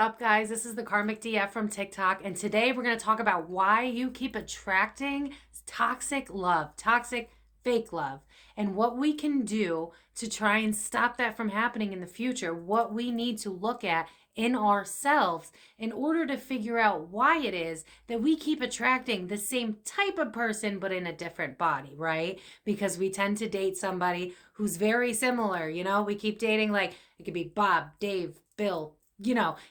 Up guys, this is the Karmic DF from TikTok, and today we're going to talk about why you keep attracting toxic love, toxic fake love, and what we can do to try and stop that from happening in the future, what we need to look at in ourselves in order to figure out why it is that we keep attracting the same type of person but in a different body, right? Because we tend to date somebody who's very similar, we keep dating, like it could be Bob, Dave, Bill,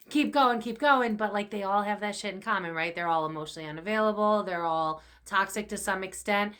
keep going, but like they all have that shit in common, right? They're all emotionally unavailable, they're all toxic to some extent.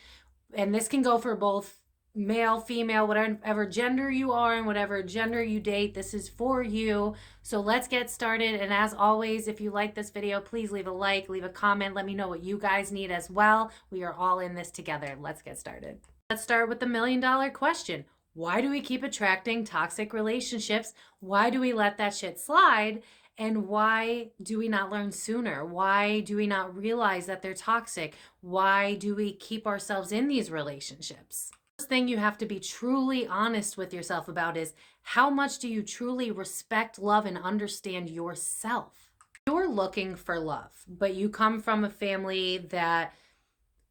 And this can go for both male, female, whatever gender you are and whatever gender you date. This is for you. So let's get started. And as always, if you like this video, please leave a like, leave a comment. Let me know what you guys need as well. We are all in this together. Let's get started. Let's start with the $1,000,000 question. Why do we keep attracting toxic relationships? Why do we let that shit slide? And why do we not learn sooner? Why do we not realize that they're toxic? Why do we keep ourselves in these relationships? First thing you have to be truly honest with yourself about is how much do you truly respect, love, and understand yourself? You're looking for love, but you come from a family that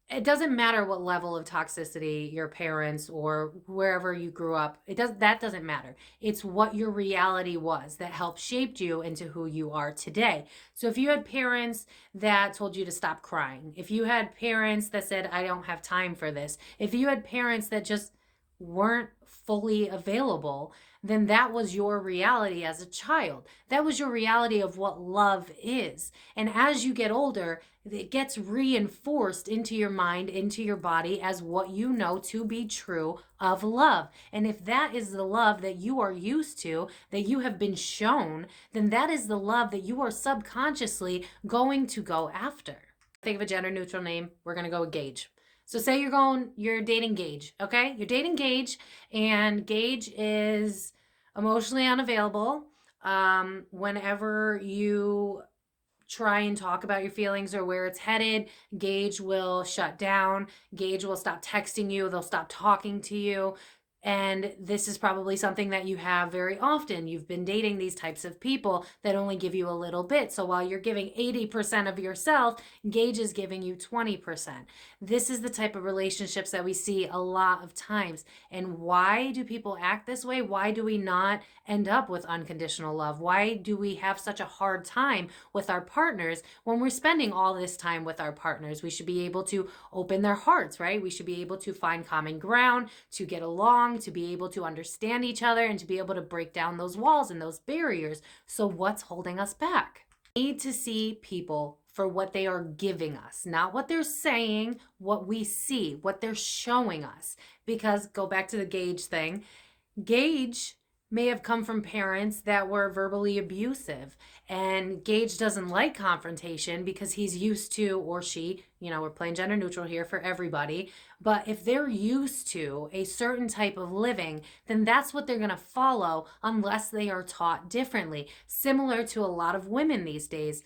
it doesn't matter what level of toxicity your parents or wherever you grew up, that doesn't matter. It's what your reality was that helped shaped you into who you are today. So if you had parents that told you to stop crying, if you had parents that said, I don't have time for this, if you had parents that just weren't fully available, then that was your reality as a child. That was your reality of what love is. And as you get older, it gets reinforced into your mind, into your body as what you know to be true of love. And if that is the love that you are used to, that you have been shown, then that is the love that you are subconsciously going to go after. Think of a gender neutral name. We're going to go with Gage. So say you're dating Gage, okay? You're dating Gage, and Gage is emotionally unavailable. Whenever you try and talk about your feelings or where it's headed, Gage will shut down. Gage will stop texting you. They'll stop talking to you. And this is probably something that you have very often. You've been dating these types of people that only give you a little bit. So while you're giving 80% of yourself, Gage is giving you 20%. This is the type of relationships that we see a lot of times. And why do people act this way? Why do we not end up with unconditional love? Why do we have such a hard time with our partners when we're spending all this time with our partners? We should be able to open their hearts, right? We should be able to find common ground, to get along, to be able to understand each other, and to be able to break down those walls and those barriers. So what's holding us back? We need to see people for what they are giving us, not what they're saying, what we see, what they're showing us. Because go back to the Gage thing, Gage may have come from parents that were verbally abusive, and Gage doesn't like confrontation because he's used to, or she, we're playing gender neutral here for everybody, but if they're used to a certain type of living, then that's what they're going to follow unless they are taught differently. Similar to a lot of women these days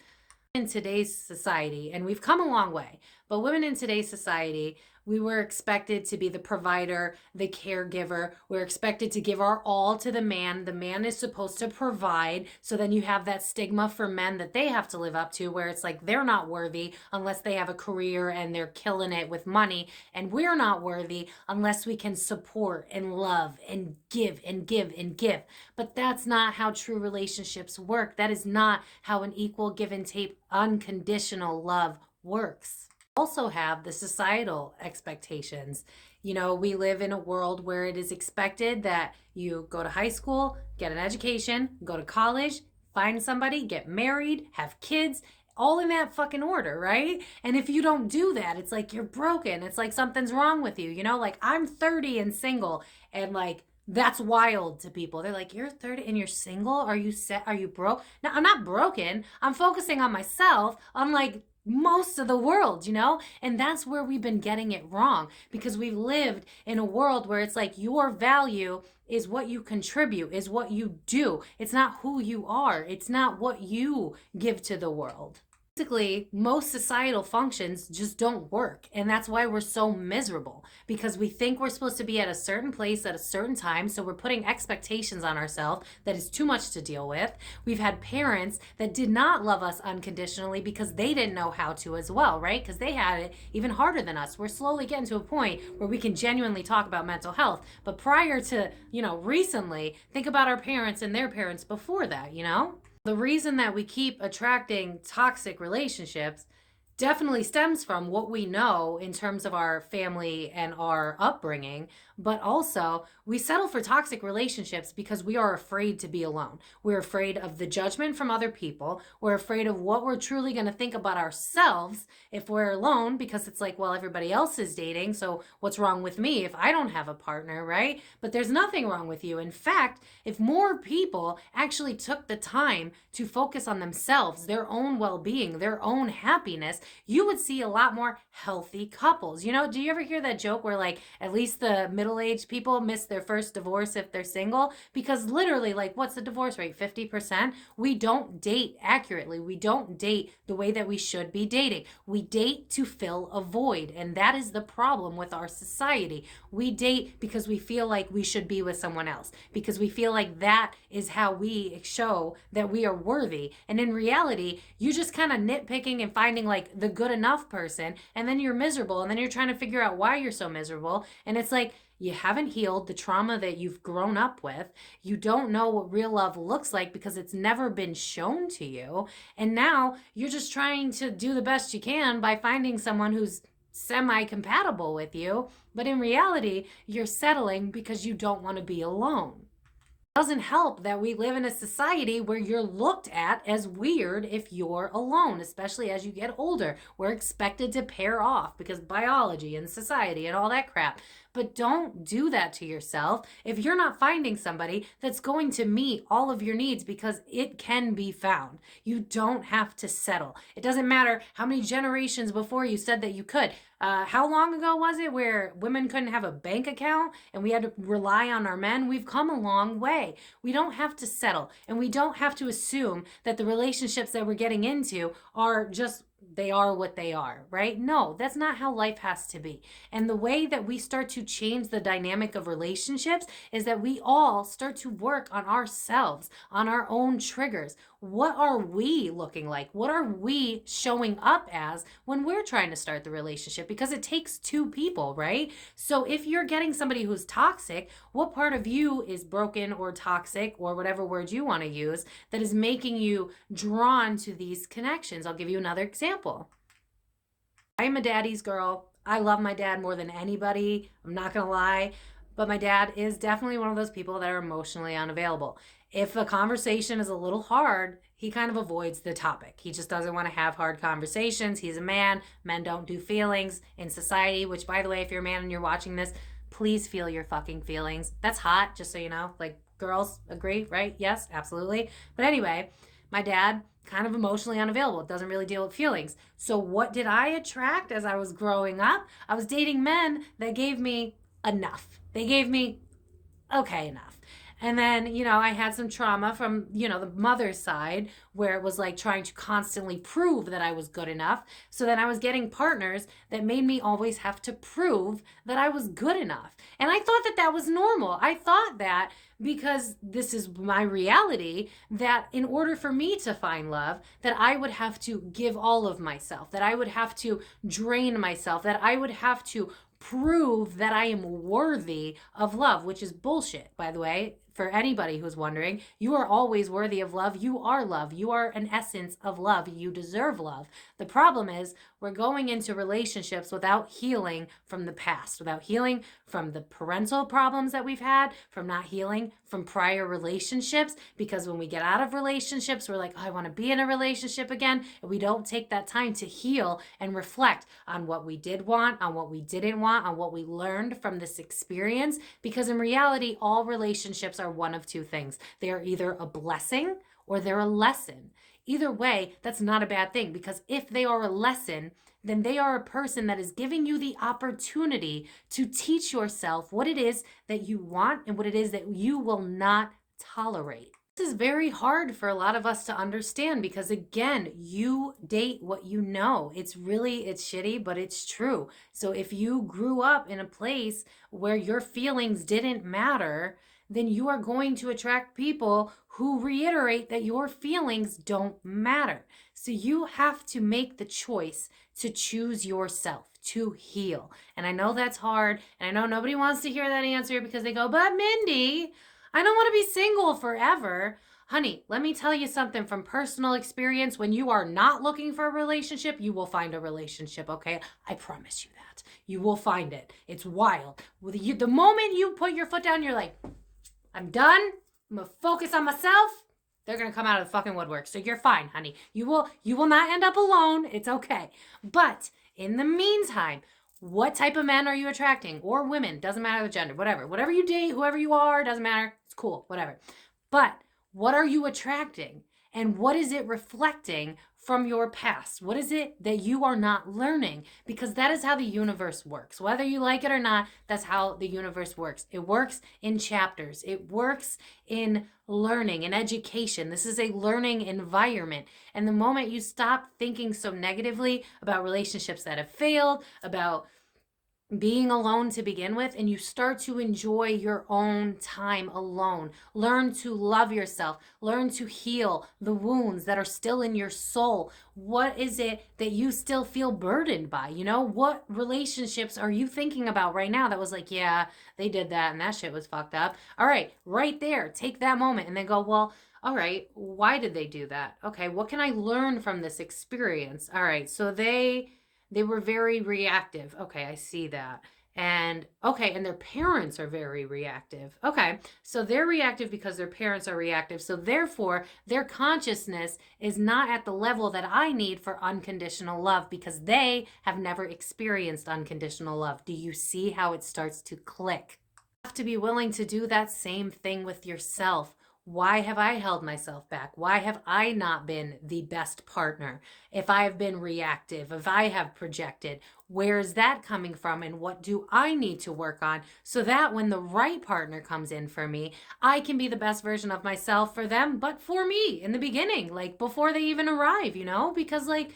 in today's society, and we've come a long way, but women in today's society, we were expected to be the provider, the caregiver. We're expected to give our all to the man. The man is supposed to provide. So then you have that stigma for men that they have to live up to, where it's like they're not worthy unless they have a career and they're killing it with money. And we're not worthy unless we can support and love and give and give and give. But that's not how true relationships work. That is not how an equal give and take, unconditional love works. Also have the societal expectations. We live in a world where it is expected that you go to high school, get an education, go to college, find somebody, get married, have kids, all in that fucking order, right? And if you don't do that, it's like you're broken. It's like something's wrong with you, like I'm 30 and single, and like that's wild to people. They're like, you're 30 and you're single? Are you set? Are you broke? No, I'm not broken. I'm focusing on myself, unlike most of the world, and that's where we've been getting it wrong, because we've lived in a world where it's like your value is what you contribute, is what you do. It's not who you are. It's not what you give to the world. Basically, most societal functions just don't work. And that's why we're so miserable, because we think we're supposed to be at a certain place at a certain time. So we're putting expectations on ourselves that is too much to deal with. We've had parents that did not love us unconditionally because they didn't know how to as well, right? Because they had it even harder than us. We're slowly getting to a point where we can genuinely talk about mental health. But prior to, recently, think about our parents and their parents before that, The reason that we keep attracting toxic relationships definitely stems from what we know in terms of our family and our upbringing, but also we settle for toxic relationships because we are afraid to be alone. We're afraid of the judgment from other people. We're afraid of what we're truly going to think about ourselves if we're alone, because it's like, well, everybody else is dating, so what's wrong with me if I don't have a partner, right? But there's nothing wrong with you. In fact, if more people actually took the time to focus on themselves, their own well-being, their own happiness, you would see a lot more healthy couples. Do you ever hear that joke where like at least the middle-aged people miss their first divorce if they're single? Because literally, like, what's the divorce rate? 50%? We don't date accurately. We don't date the way that we should be dating. We date to fill a void, and that is the problem with our society. We date because we feel like we should be with someone else, because we feel like that is how we show that we are worthy. And in reality, you just kind of nitpicking and finding like the good enough person, and then you're miserable, and then you're trying to figure out why you're so miserable. And it's like, you haven't healed the trauma that you've grown up with. You don't know what real love looks like because it's never been shown to you. And now you're just trying to do the best you can by finding someone who's semi-compatible with you. But in reality, you're settling because you don't want to be alone. Doesn't help that we live in a society where you're looked at as weird if you're alone, especially as you get older. We're expected to pair off because biology and society and all that crap. But don't do that to yourself if you're not finding somebody that's going to meet all of your needs, because it can be found. You don't have to settle. It doesn't matter how many generations before you said that you could. How long ago was it where women couldn't have a bank account and we had to rely on our men? We've come a long way. We don't have to settle, and we don't have to assume that the relationships that we're getting into are just, they are what they are, right? No, that's not how life has to be. And the way that we start to change the dynamic of relationships is that we all start to work on ourselves, on our own triggers. What are we looking like? What are we showing up as when we're trying to start the relationship? Because it takes two people, right? So if you're getting somebody who's toxic, what part of you is broken or toxic, or whatever word you want to use, that is making you drawn to these connections? I'll give you another example. I'm a daddy's girl. I love my dad more than anybody. I'm not going to lie. But my dad is definitely one of those people that are emotionally unavailable. If a conversation is a little hard, he kind of avoids the topic. He just doesn't want to have hard conversations. He's a man. Men don't do feelings in society, which, by the way, if you're a man and you're watching this, please feel your fucking feelings. That's hot, just so you know. Like, girls agree, right? Yes, absolutely. But anyway, my dad, kind of emotionally unavailable, doesn't really deal with feelings. So what did I attract as I was growing up? I was dating men that gave me enough. They gave me okay enough. And then, I had some trauma from, the mother's side, where it was like trying to constantly prove that I was good enough. So then I was getting partners that made me always have to prove that I was good enough. And I thought that that was normal. I thought that because this is my reality, that in order for me to find love, that I would have to give all of myself, that I would have to drain myself, that I would have to prove that I am worthy of love, which is bullshit, by the way. For anybody who's wondering, you are always worthy of love. You are love. You are an essence of love. You deserve love. The problem is we're going into relationships without healing from the past, without healing from the parental problems that we've had, from not healing from prior relationships. Because when we get out of relationships, we're like, oh, I want to be in a relationship again. And we don't take that time to heal and reflect on what we did want, on what we didn't want, on what we learned from this experience. Because in reality, all relationships are one of two things. They are either a blessing or they're a lesson. Either way, that's not a bad thing, because if they are a lesson, then they are a person that is giving you the opportunity to teach yourself what it is that you want and what it is that you will not tolerate. This is very hard for a lot of us to understand because, again, you date what you know. It's shitty, but it's true. So if you grew up in a place where your feelings didn't matter, then you are going to attract people who reiterate that your feelings don't matter. So you have to make the choice to choose yourself, to heal. And I know that's hard, and I know nobody wants to hear that answer because they go, but Mindy, I don't want to be single forever. Honey, let me tell you something from personal experience. When you are not looking for a relationship, you will find a relationship, okay? I promise you that. You will find it. It's wild. The moment you put your foot down, you're like, I'm done. I'm going to focus on myself. They're going to come out of the fucking woodwork. So you're fine, honey. You will not end up alone. It's okay. But in the meantime, what type of men are you attracting? Or women? Doesn't matter the gender. Whatever you date, whoever you are, doesn't matter. It's cool. Whatever. But what are you attracting? And what is it reflecting from your past? What is it that you are not learning? Because that is how the universe works. Whether you like it or not, that's how the universe works. It works in chapters. It works in learning and education. This is a learning environment. And the moment you stop thinking so negatively about relationships that have failed, about being alone to begin with, and you start to enjoy your own time alone, learn to love yourself, learn to heal the wounds that are still in your soul. What is it that you still feel burdened by? You know, what relationships are you thinking about right now that was like, yeah, they did that and that shit was fucked up? All right, right there, take that moment and then go, well, all right, why did they do that? Okay, what can I learn from this experience? All right, so they were very reactive. Okay, I see that. And okay, and their parents are very reactive. Okay, so they're reactive because their parents are reactive. So therefore, their consciousness is not at the level that I need for unconditional love because they have never experienced unconditional love. Do you see how it starts to click? You have to be willing to do that same thing with yourself. Why have I held myself back? Why have I not been the best partner? If I have been reactive, if I have projected, where is that coming from and what do I need to work on so that when the right partner comes in for me, I can be the best version of myself for them, but for me in the beginning, like before they even arrive, you know? Because like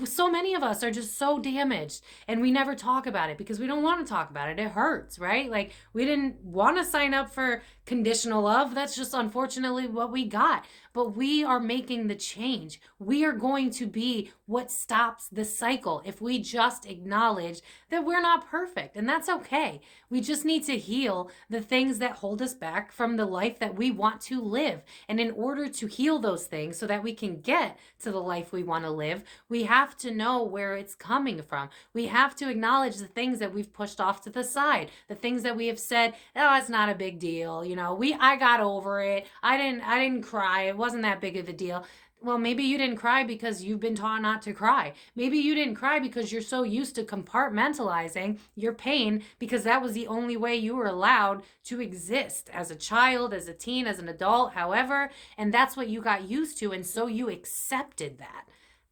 so many of us are just so damaged and we never talk about it because we don't want to talk about it. It hurts, right? Like we didn't want to sign up for conditional love. That's just unfortunately what we got. But we are making the change. We are going to be what stops the cycle if we just acknowledge that we're not perfect. And that's okay. We just need to heal the things that hold us back from the life that we want to live. And in order to heal those things so that we can get to the life we want to live, we have to know where it's coming from. We have to acknowledge the things that we've pushed off to the side, the things that we have said, oh, it's not a big deal. You know, I got over it. I didn't cry. It wasn't that big of a deal. Well, maybe you didn't cry because you've been taught not to cry. Maybe you didn't cry because you're so used to compartmentalizing your pain because that was the only way you were allowed to exist as a child, as a teen, as an adult, however, and that's what you got used to, and so you accepted that.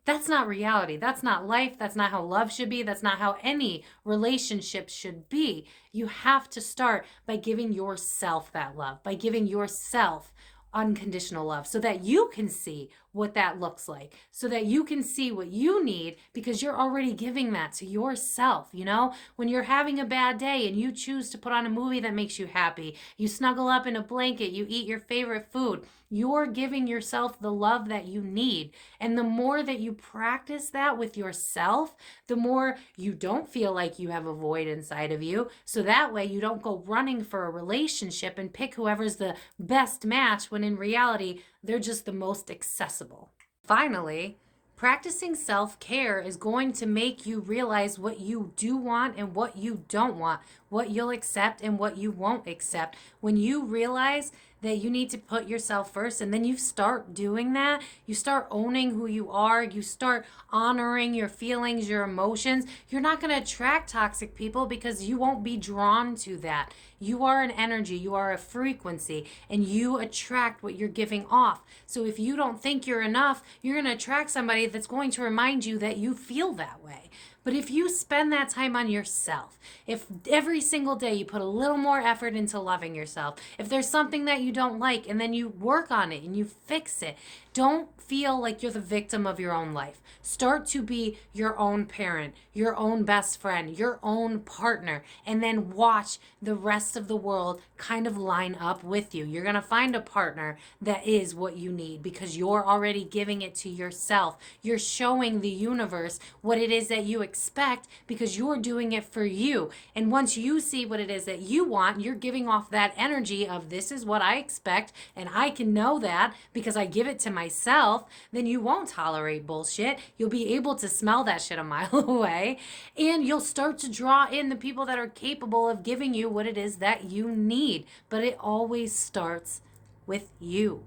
That's not reality. That's not life. That's not how love should be. That's not how any relationship should be. You have to start by giving yourself that love, by giving yourself unconditional love so that you can see what that looks like, so that you can see what you need because you're already giving that to yourself. You know, when you're having a bad day and you choose to put on a movie that makes you happy, you snuggle up in a blanket, you eat your favorite food, you're giving yourself the love that you need. And the more that you practice that with yourself, the more you don't feel like you have a void inside of you. So that way you don't go running for a relationship and pick whoever's the best match when in reality, they're just the most accessible. Finally, practicing self-care is going to make you realize what you do want and what you don't want, what you'll accept and what you won't accept. When you realize that you need to put yourself first and then you start doing that, you start owning who you are, you start honoring your feelings, your emotions, you're not going to attract toxic people because you won't be drawn to that. You are an energy, you are a frequency, and you attract what you're giving off. So if you don't think you're enough, you're going to attract somebody that's going to remind you that you feel that way. But if you spend that time on yourself, if every single day you put a little more effort into loving yourself, if there's something that you don't like and then you work on it and you fix it, don't feel like you're the victim of your own life. Start to be your own parent, your own best friend, your own partner, and then watch the rest of the world kind of line up with you. You're going to find a partner that is what you need because you're already giving it to yourself. You're showing the universe what it is that you expect because you're doing it for you. And once you see what it is that you want, you're giving off that energy of this is what I expect and I can know that because I give it to myself. Then you won't tolerate bullshit. You'll be able to smell that shit a mile away, and you'll start to draw in the people that are capable of giving you what it is that you need. But it always starts with you.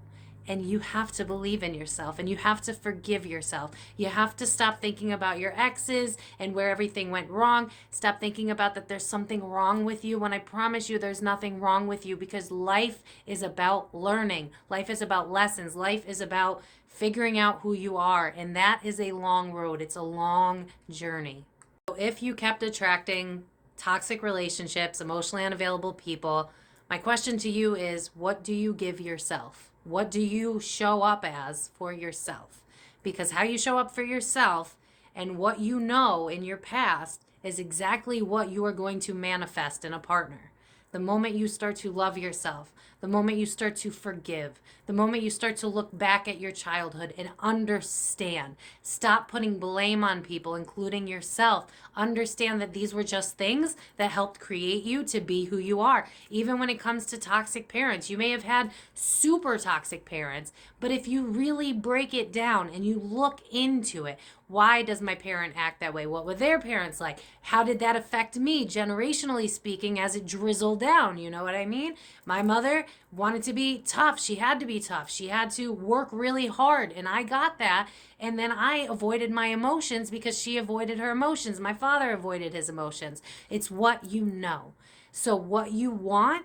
And you have to believe in yourself, and you have to forgive yourself. You have to stop thinking about your exes and where everything went wrong. Stop thinking about that there's something wrong with you when I promise you there's nothing wrong with you, because life is about learning. Life is about lessons. Life is about figuring out who you are, and that is a long road. It's a long journey. So if you kept attracting toxic relationships, emotionally unavailable people, my question to you is, what do you give yourself? What do you show up as for yourself? Because how you show up for yourself and what you know in your past is exactly what you are going to manifest in a partner. The moment you start to love yourself, the moment you start to forgive, the moment you start to look back at your childhood and understand, stop putting blame on people, including yourself. Understand that these were just things that helped create you to be who you are. Even when it comes to toxic parents, you may have had super toxic parents, but if you really break it down and you look into it, why does my parent act that way? What were their parents like? How did that affect me, generationally speaking, as it drizzled down? You know what I mean? My mother wanted to be tough. She had to be tough. She had to work really hard, and I got that. And then I avoided my emotions because she avoided her emotions. My father avoided his emotions. It's what you know. So what you want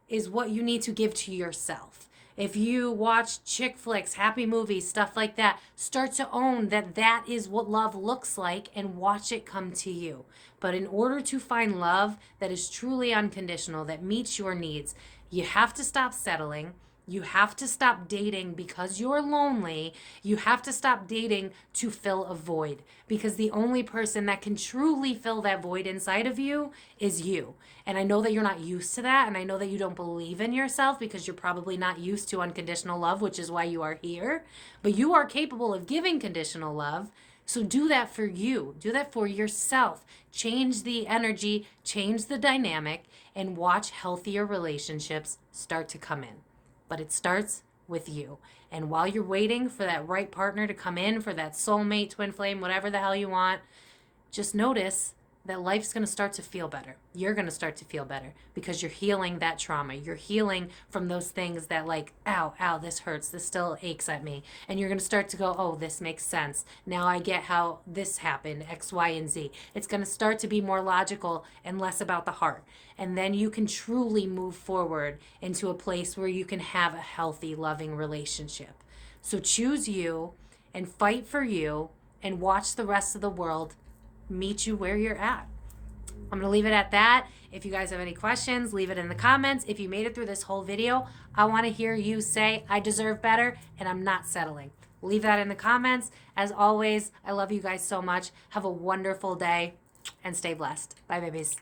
is what you need to give to yourself. If you watch chick flicks, happy movies, stuff like that, start to own that that is what love looks like and watch it come to you. But in order to find love that is truly unconditional, that meets your needs, you have to stop settling. You have to stop dating because you're lonely. You have to stop dating to fill a void, because the only person that can truly fill that void inside of you is you. And I know that you're not used to that, and I know that you don't believe in yourself because you're probably not used to unconditional love, which is why you are here. But you are capable of giving conditional love. So do that for you. Do that for yourself. Change the energy, change the dynamic, and watch healthier relationships start to come in. But it starts with you. And while you're waiting for that right partner to come in, for that soulmate, twin flame, whatever the hell you want, just notice that life's going to start to feel better. You're going to start to feel better because you're healing that trauma. You're healing from those things that like, ow, ow, this hurts. This still aches at me. And you're going to start to go, oh, this makes sense. Now I get how this happened, X, Y, and Z. It's going to start to be more logical and less about the heart. And then you can truly move forward into a place where you can have a healthy, loving relationship. So choose you and fight for you and watch the rest of the world meet you where you're at. I'm going to leave it at that. If you guys have any questions, leave it in the comments. If you made it through this whole video, I want to hear you say, I deserve better and I'm not settling. Leave that in the comments. As always, I love you guys so much. Have a wonderful day and stay blessed. Bye, babies.